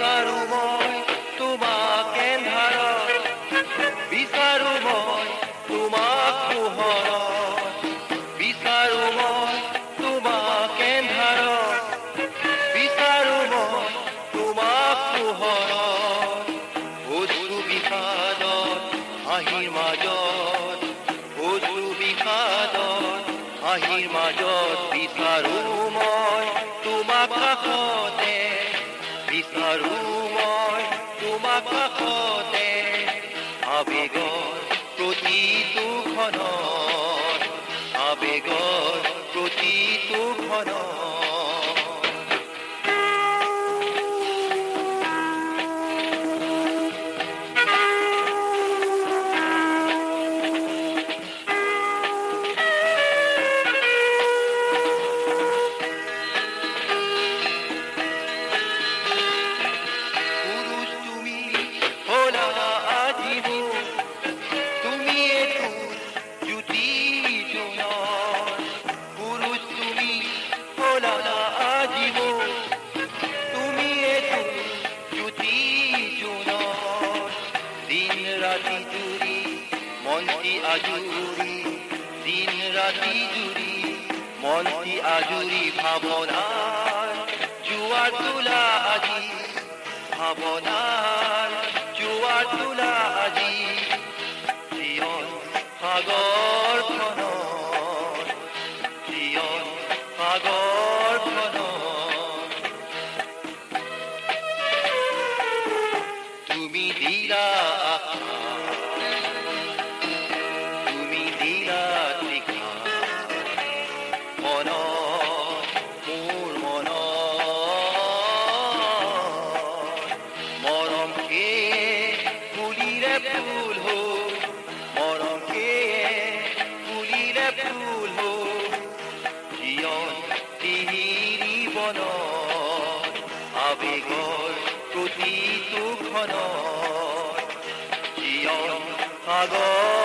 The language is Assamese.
বিচাৰো মই তোমাক এন্ধাৰত, বিচাৰো মই তোমাক পোহৰত, বিচাৰো মই তোমাক এন্ধাৰত, বিচাৰো মই তোমাক পোহৰত। অশ্ৰু বিষাদত হাঁহিৰ মাজত, অশ্ৰু বিষাদত হাঁহিৰ মাজত বিচাৰো মই তোমাক কাষতে, বিচাৰো মই তোমাক কাষতে। আবেগৰ প্ৰতিটো ক্ষণত, আবেগৰ প্ৰতিটো ক্ষণত। মনটি আজুৰি, দিন ৰাতি জুৰি, মনটি আজুৰি ভাৱনাৰ জোৱাৰ তোলা আজি, ভাৱনাৰ জোৱাৰ তোলা আজি। জীৱন সাগৰখনত, জীৱন সাগৰখনত তুমি দিলা ফুল হো, মৰম সেয়ে ফুলিলে ফুল হো। জীৱন তিহিৰি বনত, আবেগৰ প্ৰতিটো ক্ষণত, জীৱন সাগৰ